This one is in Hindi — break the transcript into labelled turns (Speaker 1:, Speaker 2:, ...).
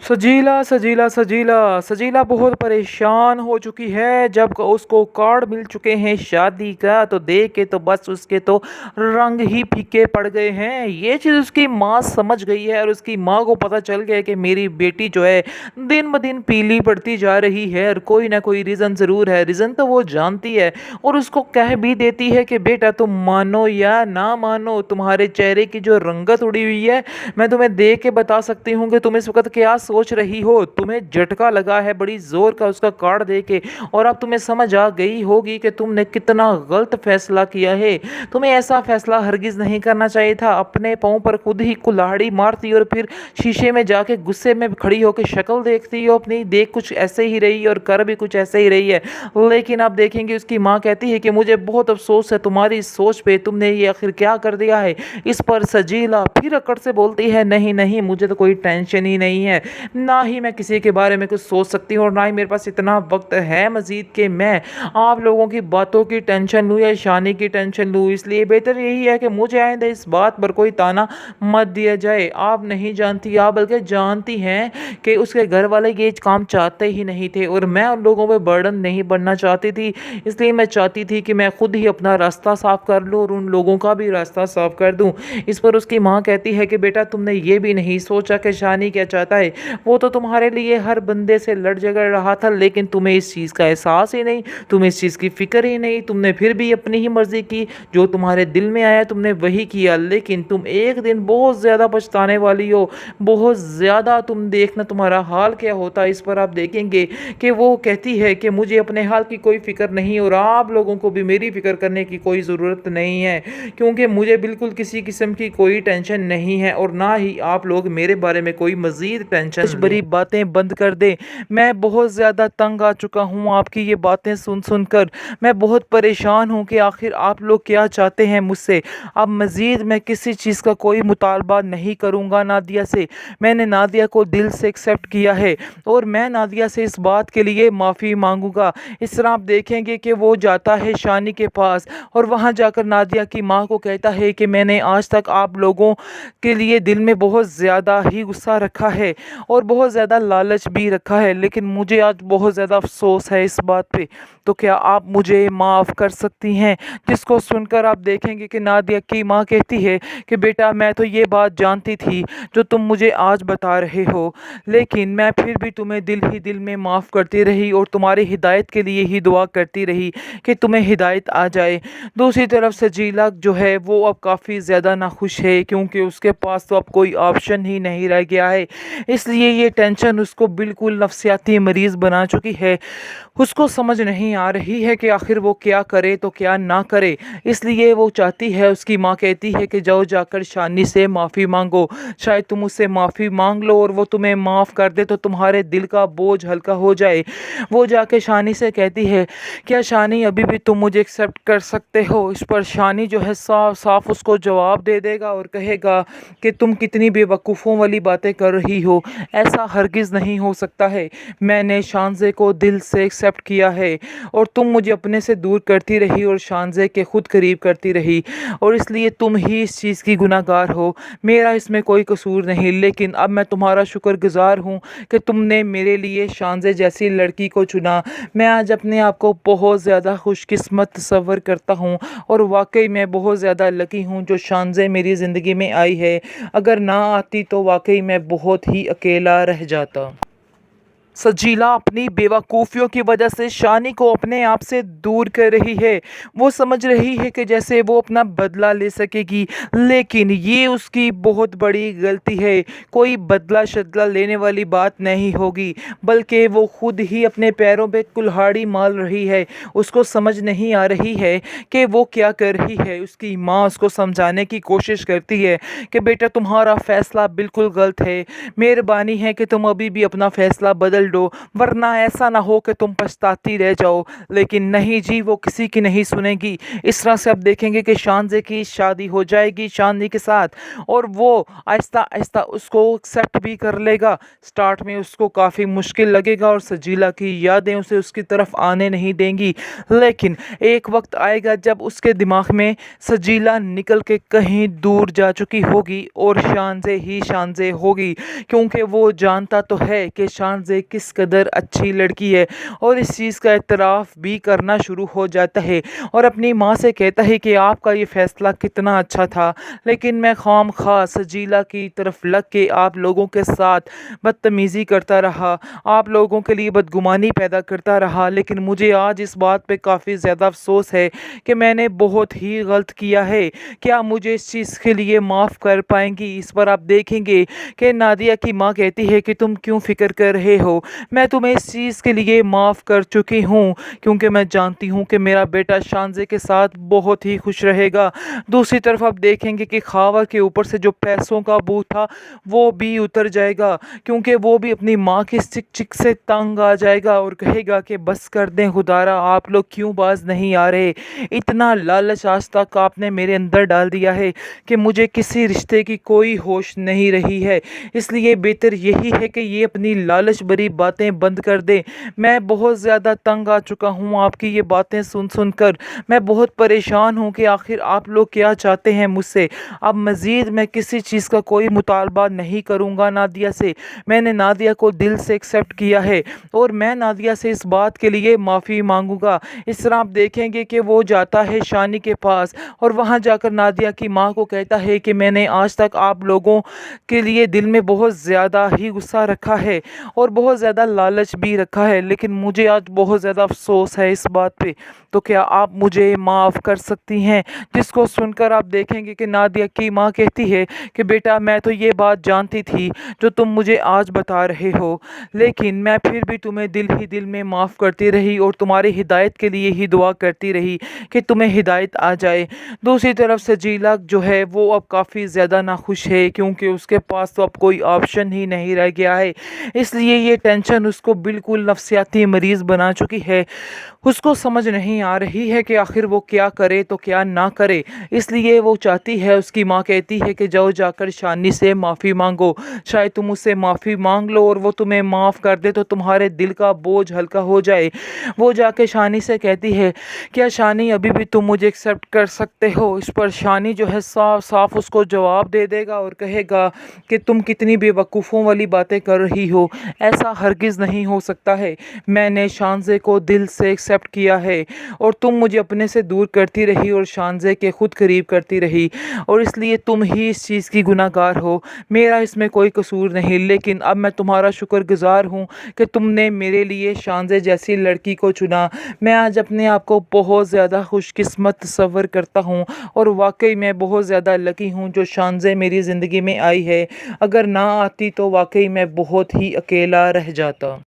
Speaker 1: सजीला सजीला सजीला सजीला बहुत परेशान हो चुकी है। जब उसको कार्ड मिल चुके हैं शादी का तो देख के तो बस उसके तो रंग ही फीके पड़ गए हैं। ये चीज़ उसकी माँ समझ गई है और उसकी माँ को पता चल गया कि मेरी बेटी जो है दिन ब दिन पीली पड़ती जा रही है और कोई ना कोई रीज़न ज़रूर है। रीज़न तो वो जानती है और उसको कह भी देती है कि बेटा तुम मानो या ना मानो, तुम्हारे चेहरे की जो रंगत उड़ी हुई है मैं तुम्हें देख के बता सकती हूँ कि तुम इस वक्त क्या सोच रही हो। तुम्हें झटका लगा है बड़ी जोर का उसका कार्ड दे के और अब तुम्हें समझ आ गई होगी कि तुमने कितना गलत फैसला किया है। तुम्हें ऐसा फैसला हरगिज नहीं करना चाहिए था। अपने पाँव पर खुद ही कुल्हाड़ी मारती और फिर शीशे में जाके गुस्से में खड़ी होकर शक्ल देखती हो अपनी। देख कुछ ऐसे ही रही और कर भी कुछ ऐसे ही रही है। लेकिन अब देखेंगे उसकी माँ कहती है कि मुझे बहुत अफसोस है तुम्हारी इस सोच पे, तुमने ये आखिर क्या कर दिया है। इस पर सजीला फिर अकड़ से बोलती है नहीं नहीं, मुझे तो कोई टेंशन ही नहीं है, ना ही मैं किसी के बारे में कुछ सोच सकती हूँ और ना ही मेरे पास इतना वक्त है मजीद कि मैं आप लोगों की बातों की टेंशन लूँ या शानी की टेंशन लूँ। इसलिए बेहतर यही है कि मुझे आइंदा इस बात पर कोई ताना मत दिया जाए। आप नहीं जानती, आप बल्कि जानती हैं कि उसके घर वाले ये काम चाहते ही नहीं थे और मैं उन लोगों पर बर्डन नहीं बनना चाहती थी। इसलिए मैं चाहती थी कि मैं खुद ही अपना रास्ता साफ कर लूँ और उन लोगों का भी रास्ता साफ कर दूँ। इस पर उसकी माँ कहती है कि बेटा तुमने ये भी नहीं सोचा कि शानी क्या चाहता है। वो तो तुम्हारे लिए हर बंदे से लड़ झगड़ रहा था, लेकिन तुम्हें इस चीज़ का एहसास ही नहीं, तुम्हें इस चीज़ की फिक्र ही नहीं। तुमने फिर भी अपनी ही मर्जी की, जो तुम्हारे दिल में आया तुमने वही किया। लेकिन तुम एक दिन बहुत ज़्यादा पछताने वाली हो, बहुत ज़्यादा। तुम देखना तुम्हारा हाल क्या होता है। इस पर आप देखेंगे कि वो कहती है कि मुझे अपने हाल की कोई फिक्र नहीं और आप लोगों को भी मेरी फिक्र करने की कोई ज़रूरत नहीं है, क्योंकि मुझे बिल्कुल किसी किस्म की कोई टेंशन नहीं है और ना ही आप लोग मेरे बारे में कोई मज़ीद टेंशन बड़ी बातें बंद कर दें। मैं बहुत ज़्यादा तंग आ चुका हूँ आपकी ये बातें सुन सुन कर। मैं बहुत परेशान हूँ कि आखिर आप लोग क्या चाहते हैं मुझसे। अब मज़ीद मैं किसी चीज़ का कोई मुतालबा नहीं करूँगा नादिया से। मैंने नादिया को दिल से एक्सेप्ट किया है और मैं नादिया से इस बात के लिए माफ़ी मांगूंगा। इस तरह आप देखेंगे कि वो जाता है शानी के पास और वहाँ जाकर नादिया की माँ को कहता है कि मैंने आज तक आप लोगों के लिए दिल में बहुत ज़्यादा ही गुस्सा रखा है और बहुत ज़्यादा लालच भी रखा है, लेकिन मुझे आज बहुत ज़्यादा अफसोस है इस बात पे। तो क्या आप मुझे माफ़ कर सकती हैं। जिसको सुनकर आप देखेंगे कि नादिया की माँ कहती है कि बेटा मैं तो ये बात जानती थी जो तुम मुझे आज बता रहे हो, लेकिन मैं फिर भी तुम्हें दिल ही दिल में माफ़ करती रही और तुम्हारी हिदायत के लिए ही दुआ करती रही कि तुम्हें हिदायत आ जाए। दूसरी तरफ सजीला जो है वो अब काफ़ी ज़्यादा नाखुश है, क्योंकि उसके पास तो अब कोई ऑप्शन ही नहीं रह गया है। इसलिए ये टेंशन उसको बिल्कुल नफसियाती मरीज़ बना चुकी है। उसको समझ नहीं आ रही है कि आखिर वो क्या करे तो क्या ना करे। इसलिए वो चाहती है, उसकी माँ कहती है कि जाओ जाकर शानी से माफ़ी मांगो, शायद तुम उससे माफ़ी मांग लो और वो तुम्हें माफ़ कर दे तो तुम्हारे दिल का बोझ हल्का हो जाए। वो जाके शानी से कहती है क्या शानी अभी भी तुम मुझे एक्सेप्ट कर सकते हो। इस पर शानी जो है साफ साफ उसको जवाब दे देगा और कहेगा कि तुम कितनी बेवकूफ़ों वाली बातें कर रही हो, ऐसा हरगिज़ नहीं हो सकता है। मैंने शानज़े को दिल से एक्सेप्ट किया है और तुम मुझे अपने से दूर करती रही और शानज़े के खुद करीब करती रही और इसलिए तुम ही इस चीज़ की गुनाहगार हो, मेरा इसमें कोई कसूर नहीं। लेकिन अब मैं तुम्हारा शुक्रगुजार हूँ कि तुमने मेरे लिए शानज़े जैसी लड़की को चुना। मैं आज अपने आप को बहुत ज़्यादा खुशकिस्मत तस्वर करता हूँ और वाकई मैं बहुत ज़्यादा लकी हूँ जो शानज़े मेरी ज़िंदगी में आई है। अगर ना आती तो वाकई मैं बहुत ही अकेला रह जाता। सजीला अपनी बेवकूफ़ियों की वजह से शानी को अपने आप से दूर कर रही है। वो समझ रही है कि जैसे वो अपना बदला ले सकेगी, लेकिन ये उसकी बहुत बड़ी गलती है। कोई बदला शदला लेने वाली बात नहीं होगी, बल्कि वो खुद ही अपने पैरों पे कुल्हाड़ी मार रही है। उसको समझ नहीं आ रही है कि वो क्या कर रही है। उसकी माँ उसको समझाने की कोशिश करती है कि बेटा तुम्हारा फ़ैसला बिल्कुल गलत है, मेहरबानी है कि तुम अभी भी अपना फ़ैसला बदल बदल दो, वरना ऐसा ना हो कि तुम पछताती रह जाओ। लेकिन नहीं जी, वो किसी की नहीं सुनेगी। इस तरह से आप देखेंगे कि शानज़े की शादी हो जाएगी चांदनी के साथ, और वो आहिस्ता आहिस्ता उसको एक्सेप्ट भी कर लेगा। स्टार्ट में उसको काफ़ी मुश्किल लगेगा और सजीला की यादें उसे उसकी तरफ आने नहीं देंगी, लेकिन एक वक्त आएगा जब उसके दिमाग में सजीला निकल के कहीं दूर जा चुकी होगी और शानज़े ही शानज़े होगी, क्योंकि वो जानता तो है कि शानज़े किस कदर अच्छी लड़की है, और इस चीज़ का एतराफ़ भी करना शुरू हो जाता है और अपनी माँ से कहता है कि आपका ये फ़ैसला कितना अच्छा था, लेकिन मैं खामख़ा सजीला की तरफ लग के आप लोगों के साथ बदतमीज़ी करता रहा, आप लोगों के लिए बदगुमानी पैदा करता रहा। लेकिन मुझे आज इस बात पे काफ़ी ज़्यादा अफ़सोस है कि मैंने बहुत ही गलत किया है। क्या मुझे इस चीज़ के लिए माफ़ कर पाएंगी? इस पर आप देखेंगे कि नादिया की माँ कहती है कि तुम क्यों फ़िक्र कर रहे हो, मैं तुम्हें इस चीज़ के लिए माफ़ कर चुकी हूँ, क्योंकि मैं जानती हूँ कि मेरा बेटा शानज़े के साथ बहुत ही खुश रहेगा। दूसरी तरफ आप देखेंगे कि खावर के ऊपर से जो पैसों का बोझ था वो भी उतर जाएगा, क्योंकि वो भी अपनी माँ की चिक चिक से तंग आ जाएगा और कहेगा कि बस कर दें खुदारा, आप लोग क्यों बाज नहीं आ रहे। इतना लालच आज तक आपने मेरे अंदर डाल दिया है कि मुझे किसी रिश्ते की कोई होश नहीं रही है। इसलिए बेहतर यही है कि ये अपनी लालच भरी बातें बंद कर दें। मैं बहुत ज़्यादा तंग आ चुका हूँ आपकी ये बातें सुन सुन कर। मैं बहुत परेशान हूँ कि आखिर आप लोग क्या चाहते हैं मुझसे। अब मज़ीद मैं किसी चीज़ का कोई मुतालबा नहीं करूँगा नादिया से। मैंने नादिया को दिल से एक्सेप्ट किया है और मैं नादिया से इस बात के लिए माफ़ी मांगूंगा। इस तरह आप देखेंगे कि वो जाता है शानी के पास और वहाँ जाकर नादिया की माँ को कहता है कि मैंने आज तक आप लोगों के लिए दिल में बहुत ज़्यादा ही गुस्सा रखा है और बहुत ज़्यादा लालच भी रखा है, लेकिन मुझे आज बहुत ज़्यादा अफसोस है इस बात पे। तो क्या आप मुझे माफ़ कर सकती हैं? जिसको सुनकर आप देखेंगे कि नादिया की माँ कहती है कि बेटा, मैं तो ये बात जानती थी जो तुम मुझे आज बता रहे हो, लेकिन मैं फिर भी तुम्हें दिल ही दिल में माफ़ करती रही और तुम्हारी हिदायत के लिए ही दुआ करती रही कि तुम्हें हिदायत आ जाए। दूसरी तरफ सजीला जो है वो अब काफ़ी ज़्यादा नाखुश है, क्योंकि उसके पास तो अब कोई ऑप्शन ही नहीं रह गया है। इसलिए ये टेंशन उसको बिल्कुल नफसियाती मरीज़ बना चुकी है। उसको समझ नहीं आ रही है कि आखिर वो क्या करे तो क्या ना करे। इसलिए वो चाहती है, उसकी माँ कहती है कि जाओ जाकर शानी से माफ़ी मांगो, शायद तुम उससे माफ़ी मांग लो और वो तुम्हें माफ़ कर दे तो तुम्हारे दिल का बोझ हल्का हो जाए। वो जाके शानी से कहती है, क्या शानी अभी भी तुम मुझे एक्सेप्ट कर सकते हो? इस पर शानी जो है साफ साफ उसको जवाब दे देगा और कहेगा कि तुम कितनी बेवकूफ़ों वाली बातें कर रही हो, ऐसा हरगिज़ नहीं हो सकता है। मैंने शानज़े को दिल से एक्सेप्ट किया है और तुम मुझे अपने से दूर करती रही और शानज़े के खुद करीब करती रही, और इसलिए तुम ही इस चीज़ की गुनाहगार हो, मेरा इसमें कोई कसूर नहीं। लेकिन अब मैं तुम्हारा शुक्रगुज़ार हूँ कि तुमने मेरे लिए शानज़े जैसी लड़की को चुना। मैं आज अपने आप को बहुत ज़्यादा खुशकिस्मत तस्वर करता हूँ और वाकई मैं बहुत ज़्यादा लकी हूँ जो शानज़े मेरी ज़िंदगी में आई है। अगर ना आती तो वाकई मैं बहुत ही अकेला रह जाता।